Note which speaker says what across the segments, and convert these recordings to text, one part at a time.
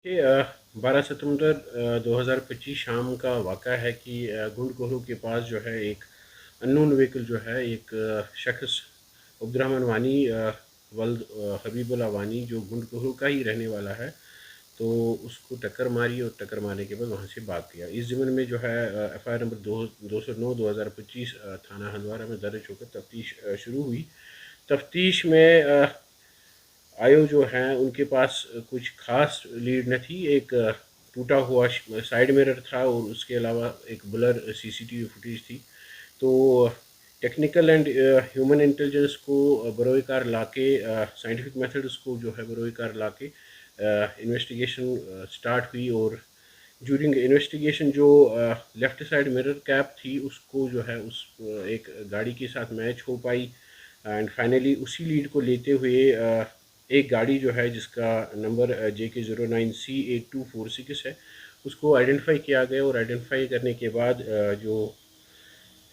Speaker 1: یہ 12 ستمبر 2025 شام کا واقعہ ہے کہ گنڈ کوہلو کے پاس جو ہے ایک انون وہیکل جو ہے ایک شخص عبد الرحمن وانی ولد حبیب اللہ وانی جو گنڈ کوہلو کا ہی رہنے والا ہے، تو اس کو ٹکر ماری اور ٹکر مارنے کے بعد وہاں سے بھاگ گیا۔ اس ضمن میں جو ہے ایف آئی آر نمبر 209/2025 تھانہ ہندوارہ میں درج ہو کر تفتیش شروع ہوئی۔ تفتیش میں آئیو جو ہیں ان کے پاس کچھ خاص لیڈ نہ تھی، ایک ٹوٹا ہوا سائیڈ میرر تھا اور اس کے علاوہ ایک بلر CCTV فوٹیج تھی۔ تو ٹیکنیکل اینڈ ہیومن انٹیلیجنس کو بروئے کار لا کے سائنٹیفک میتھڈس کو جو ہے بروئے کار لا کے انویسٹیگیشن سٹارٹ ہوئی، اور جورنگ انویسٹیگیشن جو لیفٹ سائڈ مرر کیپ تھی اس کو جو ہے اس ایک گاڑی کے ساتھ match who pi, and finally اسی لیڈ کو لیتے ہوئے ایک گاڑی جو ہے جس کا نمبر JK09C8246 ہے اس کو آئیڈینٹیفائی کیا گیا، اور آئیڈینٹیفائی کرنے کے بعد جو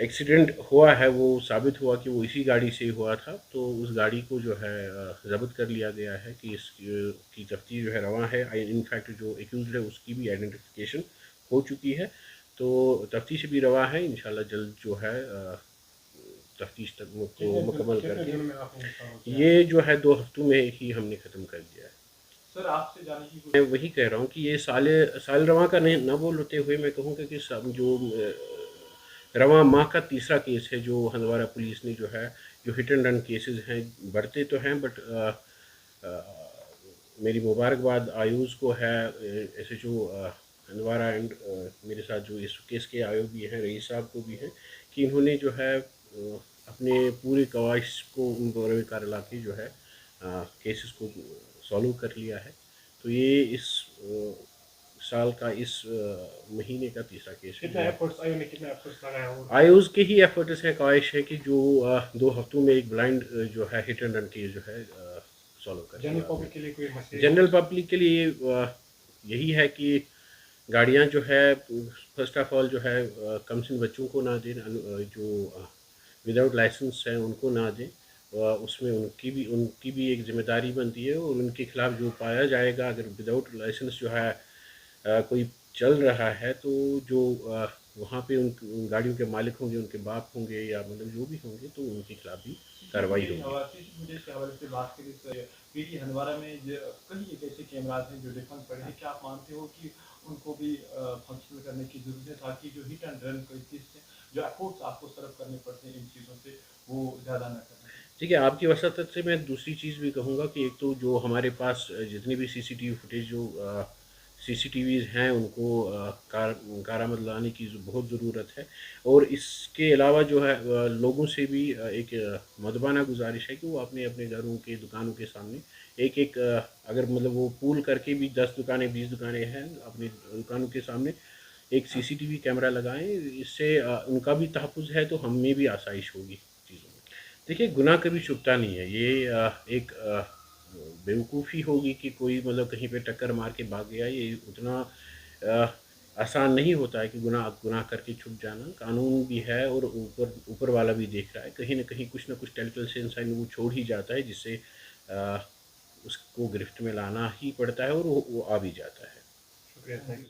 Speaker 1: ایکسیڈنٹ ہوا ہے وہ ثابت ہوا کہ وہ اسی گاڑی سے ہوا تھا۔ تو اس گاڑی کو جو ہے ضبط کر لیا گیا ہے کہ اس کی تفتیش جو ہے رواں ہے۔ ان فیکٹ جو ایکیوزڈ ہے اس کی بھی آئیڈینٹیفیکیشن ہو چکی ہے، تو تفتیش بھی رواں ہے۔ انشاءاللہ جلد جو ہے تفتیش کو مکمل کر کے یہ جو ہے 2 ہفتوں میں ہی ہم نے ختم کر دیا ہے۔
Speaker 2: سر آپ سے جانے کی
Speaker 1: میں وہی کہہ رہا ہوں کہ یہ سال رواں کا نہ بولتے ہوئے میں کہوں گا کہ جو رواں ماہ کا تیسرا کیس ہے جو ہندوارہ پولیس نے جو ہے جو ہٹ اینڈ رن کیسز ہیں بڑھتے تو ہیں، بٹ میری مبارکباد آیوز کو ہے، SHO ہندوارہ اینڈ میرے ساتھ جو اس کیس کے آیو بھی ہیں رئیس صاحب کو بھی ہیں کہ انہوں نے جو ہے اپنے پورے کاوش کو ان بروئے کار علاقے جو ہے کیسز کو سالو کر لیا ہے۔ تو یہ اس سال کا اس مہینے کا تیسرا کیس ہے۔ آیوز کے ہی ایفرٹس ہیں، کاوش ہے کہ جو 2 ہفتوں میں ایک بلائنڈ جو ہے ہٹ اینڈ رن کیس جو ہے سالو کر
Speaker 2: جنرل پبلک کے لیے کوئی مسئلہ
Speaker 1: جنرل پبلک کے لیے یہی ہے کہ گاڑیاں جو ہے فرسٹ آف آل جو ہے کم سن بچوں کو نہ دیں، جو وداؤٹ لائسنس ہیں ان کو نہ دیں، اس میں ان کی بھی ایک ذمہ داری بنتی ہے، اور ان کے خلاف جو پایا جائے گا اگر وداؤٹ لائسنس جو ہے کوئی چل رہا ہے تو جو وہاں پہ ان گاڑیوں کے مالک ہوں گے، ان کے باپ ہوں گے یا مطلب جو بھی ہوں گے، تو ان کے خلاف بھی کارروائی ہوگی۔
Speaker 2: مجھے اس کے حوالے سے بات کری PT ہندوارہ میں کئی ایک ایسے کیمراز ہیں جو ڈیفنس پڑے ہیں، کیا آپ مانتے ہو کہ ان کو بھی فنکشنل کرنے کی ضرورت ہے تاکہ جو ہٹ اینڈ رن جو ایفورٹس آپ کو صرف کرنے پڑتے ہیں ان چیزوں سے وہ زیادہ نہ کریں؟
Speaker 1: ٹھیک ہے، آپ کی وساطت سے میں دوسری چیز بھی کہوں گا کہ ایک تو جو ہمارے پاس جتنی بھی CCTV فوٹیج جو CCTVs ہیں ان کو کارآمد لانے کی بہت ضرورت ہے، اور اس کے علاوہ جو ہے لوگوں سے بھی ایک مدبانہ گزارش ہے کہ وہ اپنے گھروں کے دکانوں کے سامنے ایک اگر مطلب وہ پول کر کے بھی 10 دکانیں 20 دکانیں ہیں اپنی دکانوں کے سامنے ایک CCTV کیمرہ لگائیں، اس سے ان کا بھی تحفظ ہے تو ہم میں بھی آسائش ہوگی چیزوں میں۔ دیکھیے گناہ کبھی چھپتا نہیں ہے، یہ ایک بیوقوفی ہوگی کہ کوئی مطلب کہیں پہ ٹکر مار کے بھاگ گیا، یہ اتنا آسان نہیں ہوتا ہے کہ گناہ کر کے چھپ جانا۔ قانون بھی ہے اور اوپر والا بھی دیکھ رہا ہے، کہیں نہ کہیں کچھ نہ کچھ ٹیلٹل سے انسان وہ چھوڑ ہی جاتا ہے جس سے اس کو گرفت میں لانا ہی پڑتا ہے اور وہ آ بھی جاتا ہے۔
Speaker 2: شکریہ، تھینک یو۔